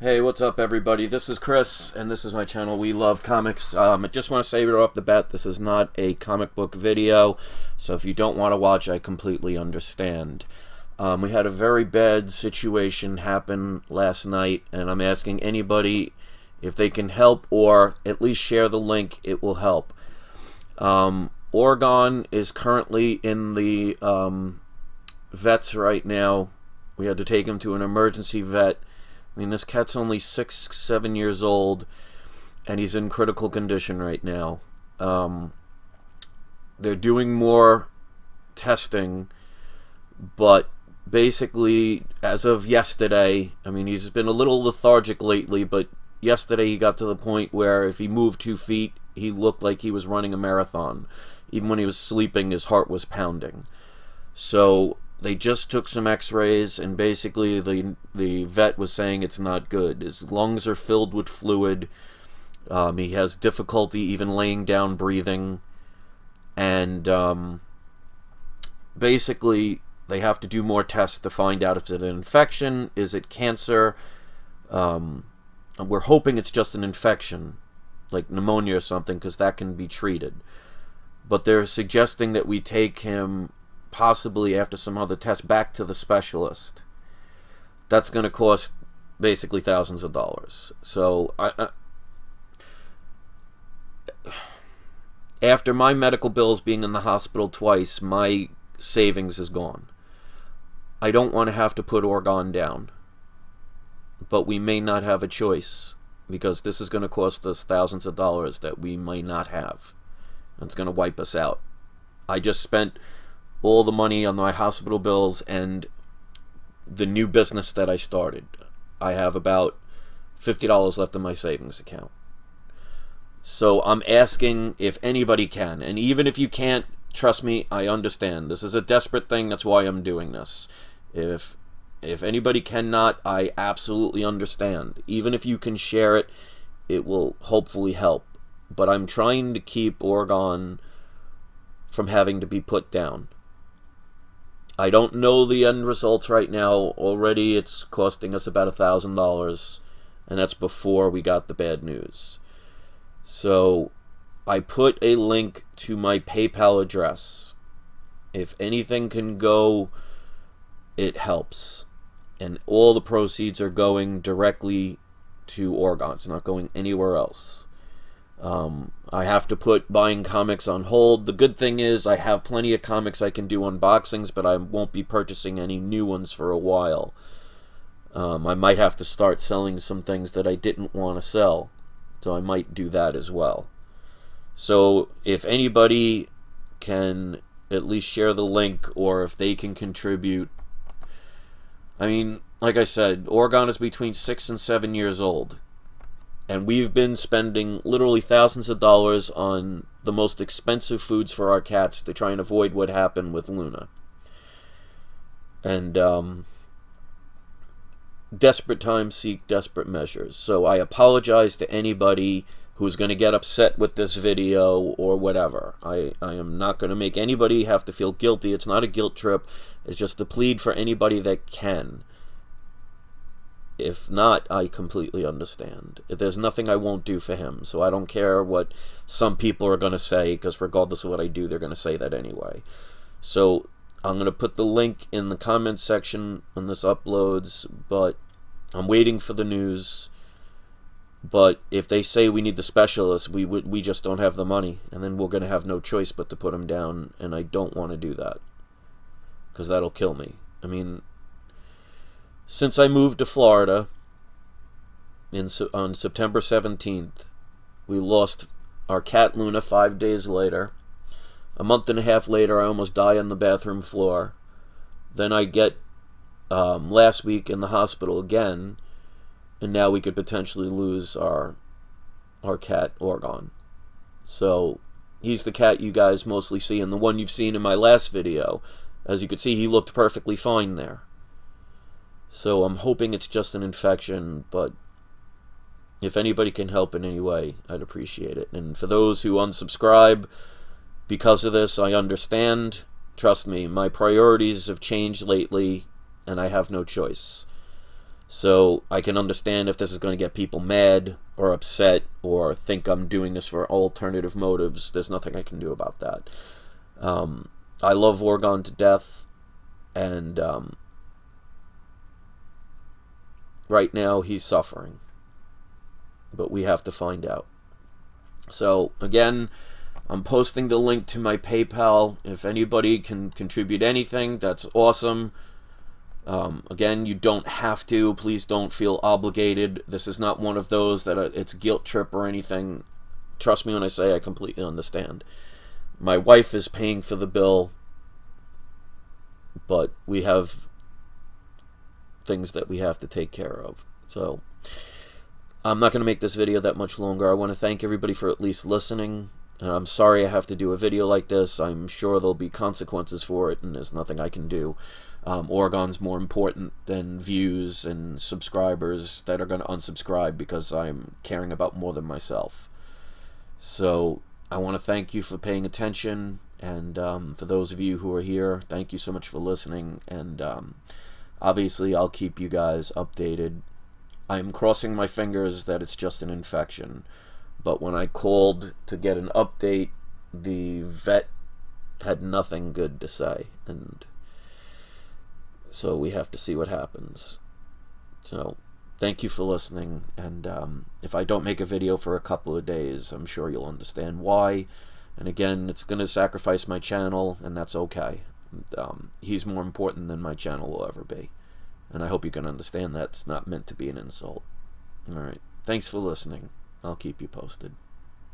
Hey, what's up, everybody? This is Chris, and this is my channel, We Love Comics. I just want to say right off the bat, this is not a comic book video, so if you don't want to watch, I completely understand. We had a very bad situation happen last night, and I'm asking anybody if they can help or at least share the link. It will help. Oregon is currently in the vets right now. We had to take him to an emergency vet. I mean, this cat's only 6-7 years old, and he's in critical condition right now. They're doing more testing, but basically, as of yesterday, I mean, he's been a little lethargic lately, but yesterday he got to the point where if he moved 2 feet, he looked like he was running a marathon. Even when he was sleeping, his heart was pounding. So they just took some x-rays, and basically the vet was saying it's not good. His lungs are filled with fluid. He has difficulty even laying down breathing. And basically they have to do more tests to find out if it's an infection. Is it cancer? We're hoping it's just an infection, like pneumonia or something, because that can be treated. But they're suggesting that we take him, possibly after some other tests, back to the specialist. That's going to cost basically thousands of dollars. So after my medical bills being in the hospital twice, my savings is gone. I don't want to have to put Oregon down, but we may not have a choice, because this is going to cost us thousands of dollars that we may not have. It's going to wipe us out. I just spent all the money on my hospital bills and the new business that I started. I have about $50 left in my savings account. So I'm asking if anybody can, and even if you can't, trust me, I understand. This is a desperate thing, that's why I'm doing this. If anybody cannot, I absolutely understand. Even if you can share it, it will hopefully help. But I'm trying to keep Oregon from having to be put down. I don't know the end results right now. Already it's costing us about $1,000, and that's before we got the bad news. So I put a link to my PayPal address. If anything can go, it helps. And all the proceeds are going directly to Oregon. It's not going anywhere else. I have to put buying comics on hold. The good thing is I have plenty of comics I can do unboxings, but I won't be purchasing any new ones for a while. I might have to start selling some things that I didn't want to sell, so I might do that as well. So if anybody can at least share the link, or if they can contribute. I mean, like I said, Oregon is between 6 and 7 years old. And we've been spending literally thousands of dollars on the most expensive foods for our cats to try and avoid what happened with Luna. And desperate times seek desperate measures. So I apologize to anybody who's going to get upset with this video or whatever. I am not going to make anybody have to feel guilty. It's not a guilt trip. It's just a plead for anybody that can. If not, I completely understand. There's nothing I won't do for him, so I don't care what some people are going to say, because regardless of what I do, they're going to say that anyway. So I'm going to put the link in the comments section when this uploads, but I'm waiting for the news. But if they say we need the specialist, we just don't have the money, and then we're going to have no choice but to put him down, and I don't want to do that, because that'll kill me. I mean, since I moved to Florida on September 17th, we lost our cat Luna 5 days later. A month and a half later, I almost die on the bathroom floor. Then I get last week in the hospital again, and now we could potentially lose our cat Oregon. So he's the cat you guys mostly see, and the one you've seen in my last video. As you could see, he looked perfectly fine there. So I'm hoping it's just an infection, but if anybody can help in any way, I'd appreciate it. And for those who unsubscribe because of this, I understand. Trust me, my priorities have changed lately, and I have no choice. So I can understand if this is going to get people mad or upset or think I'm doing this for alternative motives. There's nothing I can do about that. I love Wagon to death, and right now he's suffering, but we have to find out. So again, I'm posting the link to my PayPal. If anybody can contribute anything, that's awesome. Again, you don't have to. Please don't feel obligated. This is not one of those that it's guilt trip or anything. Trust me when I say I completely understand. My wife is paying for the bill, but we have things that we have to take care of. So I'm not going to make this video that much longer. I want to thank everybody for at least listening. I'm sorry I have to do a video like this. I'm sure there'll be consequences for it, and there's nothing I can do. Oregon's more important than views and subscribers that are going to unsubscribe because I'm caring about more than myself. So I want to thank you for paying attention, and for those of you who are here, thank you so much for listening, and obviously I'll keep you guys updated. I'm crossing my fingers that it's just an infection, but when I called to get an update, the vet had nothing good to say, and so we have to see what happens. So thank you for listening, and if I don't make a video for a couple of days, I'm sure you'll understand why. And again, it's going to sacrifice my channel, and that's okay. He's more important than my channel will ever be, and I hope you can understand that. It's not meant to be an insult. Alright, thanks for listening. I'll keep you posted.